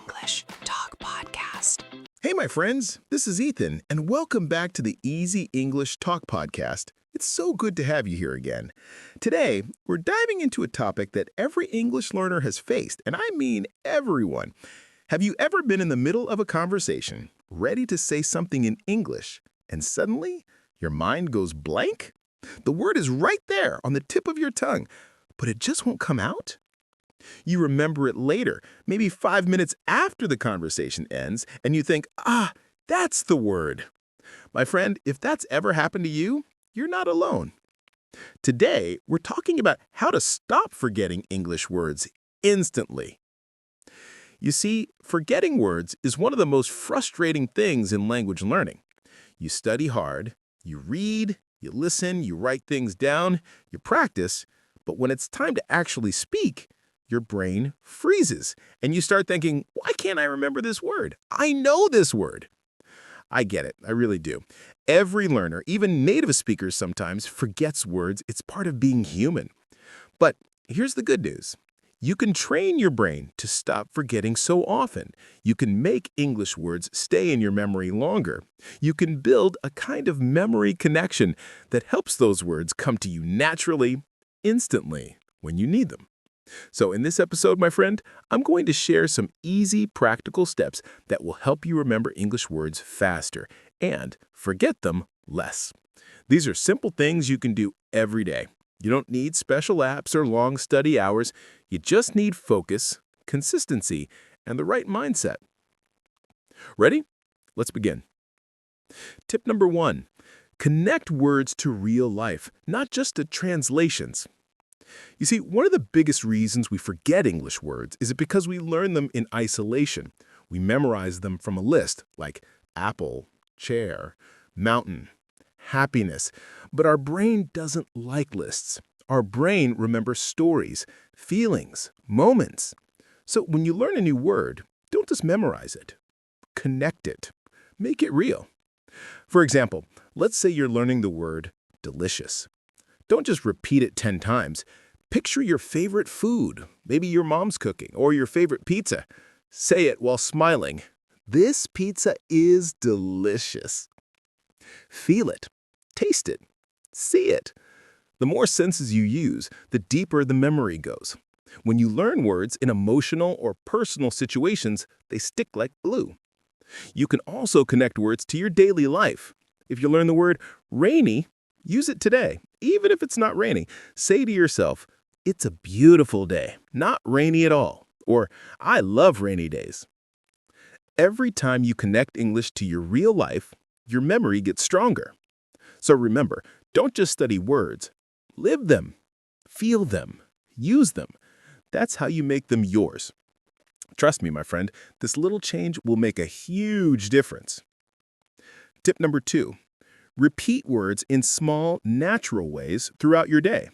English Talk Podcast. Hey, my friends, this is Ethan, and welcome back to the Easy English Talk Podcast. It's so good to have you here again. Today, we're diving into a topic that every English learner has faced, and I mean everyone. Have you ever been in the middle of a conversation, ready to say something in English, and suddenly your mind goes blank? The word is right there on the tip of your tongue, but it just won't come out? You remember it later, maybe 5 minutes after the conversation ends, and you think, that's the word. My friend, if that's ever happened to you, you're not alone. Today, we're talking about how to stop forgetting English words instantly. You see, forgetting words is one of the most frustrating things in language learning. You study hard, you read, you listen, you write things down, you practice, but when it's time to actually speak, your brain freezes, and you start thinking, why can't I remember this word? I know this word. I get it. I really do. Every learner, even native speakers sometimes, forgets words. It's part of being human. But here's the good news. You can train your brain to stop forgetting so often. You can make English words stay in your memory longer. You can build a kind of memory connection that helps those words come to you naturally, instantly, when you need them. So in this episode, my friend, I'm going to share some easy, practical steps that will help you remember English words faster and forget them less. These are simple things you can do every day. You don't need special apps or long study hours. You just need focus, consistency, and the right mindset. Ready? Let's begin. Tip number 1. Connect words to real life, not just to translations. You see, one of the biggest reasons we forget English words is because we learn them in isolation. We memorize them from a list, like apple, chair, mountain, happiness. But our brain doesn't like lists. Our brain remembers stories, feelings, moments. So when you learn a new word, don't just memorize it. Connect it. Make it real. For example, let's say you're learning the word delicious. Don't just repeat it 10 times. Picture your favorite food, maybe your mom's cooking, or your favorite pizza. Say it while smiling. This pizza is delicious. Feel it. Taste it. See it. The more senses you use, the deeper the memory goes. When you learn words in emotional or personal situations, they stick like glue. You can also connect words to your daily life. If you learn the word rainy, use it today, even if it's not raining. Say to yourself, it's a beautiful day, not rainy at all. Or, I love rainy days. Every time you connect English to your real life, your memory gets stronger. So remember, don't just study words. Live them, feel them, use them. That's how you make them yours. Trust me, my friend, this little change will make a huge difference. Tip number 2. Repeat words in small, natural ways throughout your day.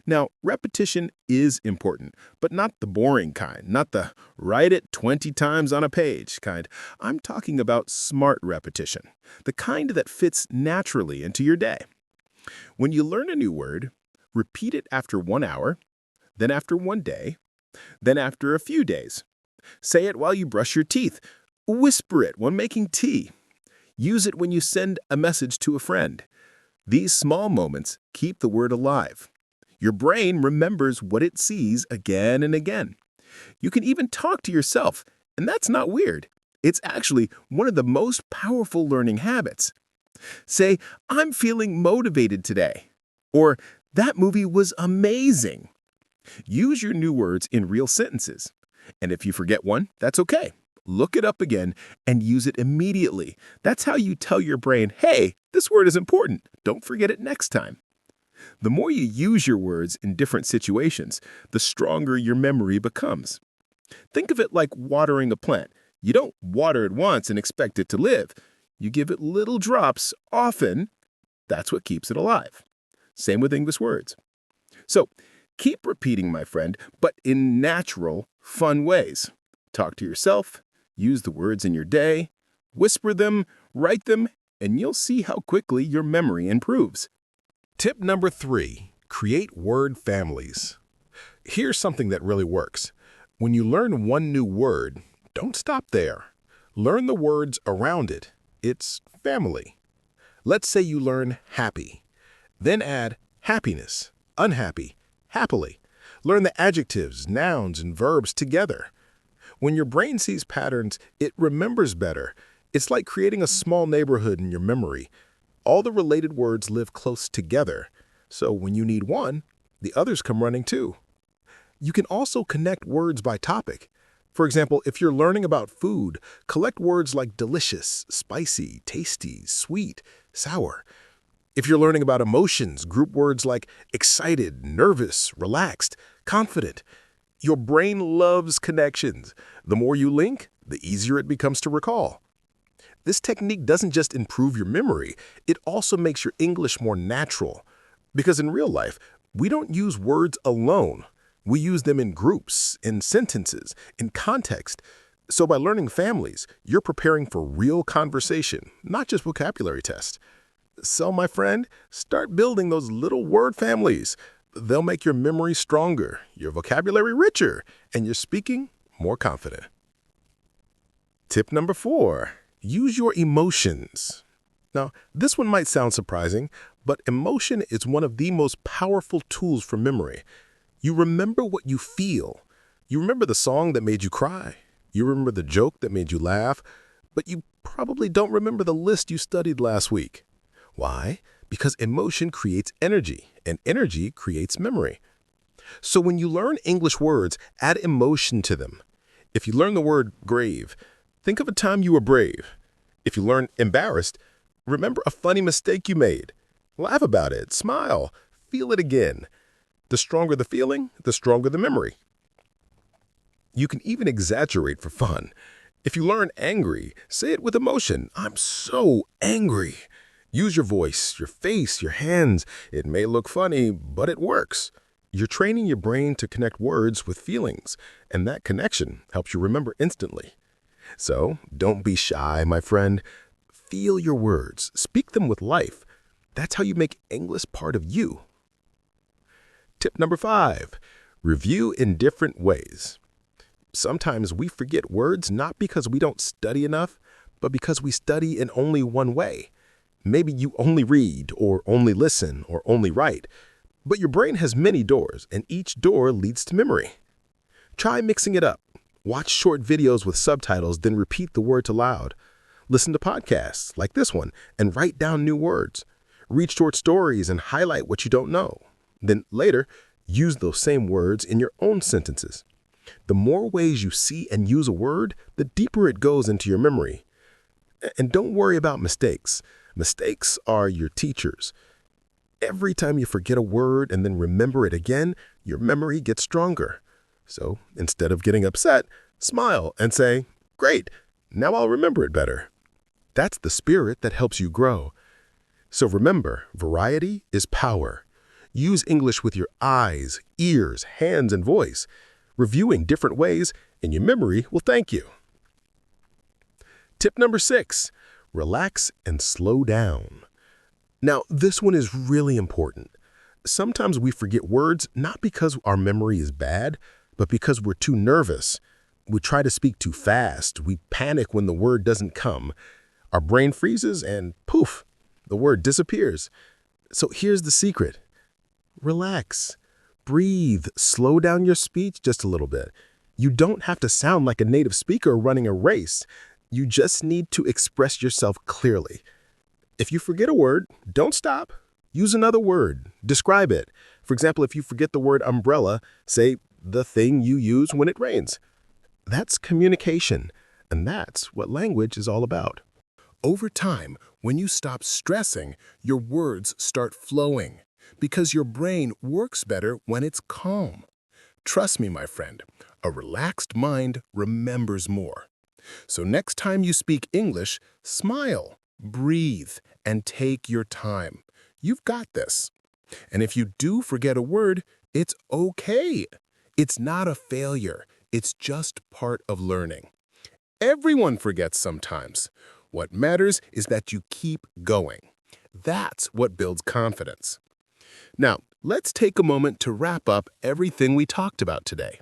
Now, repetition is important, but not the boring kind, not the write it 20 times on a page kind. I'm talking about smart repetition, the kind that fits naturally into your day. When you learn a new word, repeat it after 1 hour, then after 1 day, then after a few days. Say it while you brush your teeth. Whisper it when making tea. Use it when you send a message to a friend. These small moments keep the word alive. Your brain remembers what it sees again and again. You can even talk to yourself, and that's not weird. It's actually one of the most powerful learning habits. Say, I'm feeling motivated today. Or, that movie was amazing. Use your new words in real sentences. And if you forget one, that's okay. Look it up again and use it immediately. That's how you tell your brain, hey, this word is important. Don't forget it next time. The more you use your words in different situations, the stronger your memory becomes. Think of it like watering a plant. You don't water it once and expect it to live. You give it little drops often. That's what keeps it alive. Same with English words. So, keep repeating, my friend, but in natural, fun ways. Talk to yourself. Use the words in your day, whisper them, write them, and you'll see how quickly your memory improves. Tip number 3, create word families. Here's something that really works. When you learn one new word, Don't stop there. Learn the words around it. It's family. Let's say you learn happy. Then add happiness, unhappy, happily. Learn the adjectives, nouns, and verbs together. When your brain sees patterns, it remembers better. It's like creating a small neighborhood in your memory. All the related words live close together. So when you need one, the others come running too. You can also connect words by topic. For example, if you're learning about food, collect words like delicious, spicy, tasty, sweet, sour. If you're learning about emotions, group words like excited, nervous, relaxed, confident. Your brain loves connections. The more you link, the easier it becomes to recall. This technique doesn't just improve your memory, it also makes your English more natural. Because in real life, we don't use words alone. We use them in groups, in sentences, in context. So by learning families, you're preparing for real conversation, not just vocabulary tests. So, my friend, start building those little word families. They'll make your memory stronger, your vocabulary richer, and your speaking more confident. Tip number 4, use your emotions. Now, this one might sound surprising, but emotion is one of the most powerful tools for memory. You remember what you feel. You remember the song that made you cry. You remember the joke that made you laugh, but you probably don't remember the list you studied last week. Why? Because emotion creates energy, and energy creates memory. So when you learn English words, add emotion to them. If you learn the word grave, think of a time you were brave. If you learn embarrassed, remember a funny mistake you made. Laugh about it, smile, feel it again. The stronger the feeling, the stronger the memory. You can even exaggerate for fun. If you learn angry, say it with emotion. I'm so angry. Use your voice, your face, your hands. It may look funny, but it works. You're training your brain to connect words with feelings, and that connection helps you remember instantly. So don't be shy, my friend. Feel your words. Speak them with life. That's how you make English part of you. Tip number 5, review in different ways. Sometimes we forget words not because we don't study enough, but because we study in only one way. Maybe you only read, or only listen, or only write. But your brain has many doors, and each door leads to memory. Try mixing it up. Watch short videos with subtitles, then repeat the words aloud. Listen to podcasts like this one, and write down new words. Read short stories and highlight what you don't know. Then later, use those same words in your own sentences. The more ways you see and use a word, the deeper it goes into your memory. And don't worry about mistakes. Mistakes are your teachers. Every time you forget a word and then remember it again, your memory gets stronger. So instead of getting upset, smile and say, "Great, now I'll remember it better." That's the spirit that helps you grow. So remember, variety is power. Use English with your eyes, ears, hands, and voice. Reviewing different ways, and your memory will thank you. Tip number 6, relax and slow down. Now, this one is really important. Sometimes we forget words not because our memory is bad, but because we're too nervous. We try to speak too fast. We panic when the word doesn't come. Our brain freezes and poof, the word disappears. So here's the secret. Relax. Breathe. Slow down your speech just a little bit. You don't have to sound like a native speaker running a race. You just need to express yourself clearly. If you forget a word, don't stop. Use another word. Describe it. For example, if you forget the word umbrella, say the thing you use when it rains. That's communication, and that's what language is all about. Over time, when you stop stressing, your words start flowing because your brain works better when it's calm. Trust me, my friend, a relaxed mind remembers more. So next time you speak English, smile, breathe, and take your time. You've got this. And if you do forget a word, it's okay. It's not a failure. It's just part of learning. Everyone forgets sometimes. What matters is that you keep going. That's what builds confidence. Now, let's take a moment to wrap up everything we talked about today.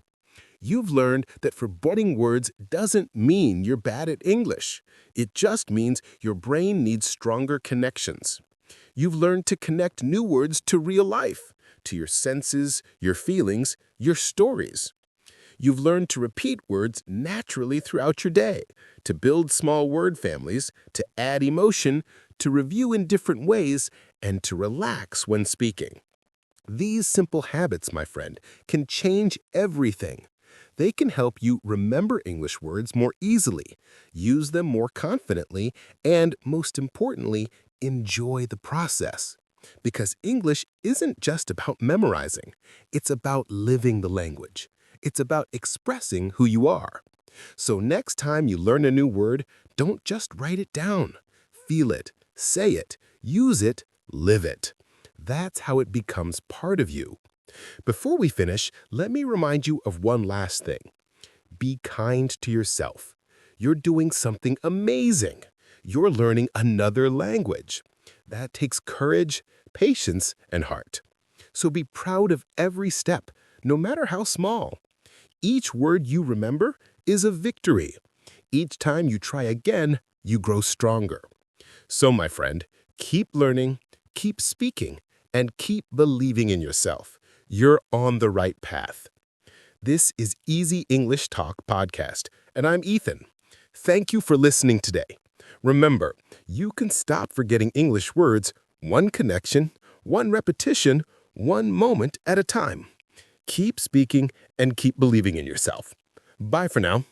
You've learned that forgetting words doesn't mean you're bad at English. It just means your brain needs stronger connections. You've learned to connect new words to real life, to your senses, your feelings, your stories. You've learned to repeat words naturally throughout your day, to build small word families, to add emotion, to review in different ways, and to relax when speaking. These simple habits, my friend, can change everything. They can help you remember English words more easily, use them more confidently, and, most importantly, enjoy the process. Because English isn't just about memorizing. It's about living the language. It's about expressing who you are. So next time you learn a new word, don't just write it down. Feel it, say it, use it, live it. That's how it becomes part of you. Before we finish, let me remind you of one last thing. Be kind to yourself. You're doing something amazing. You're learning another language. That takes courage, patience, and heart. So be proud of every step, no matter how small. Each word you remember is a victory. Each time you try again, you grow stronger. So, my friend, keep learning, keep speaking, and keep believing in yourself. You're on the right path. This is Easy English Talk Podcast, and I'm Ethan. Thank you for listening today. Remember, you can stop forgetting English words one connection, one repetition, one moment at a time. Keep speaking and keep believing in yourself. Bye for now.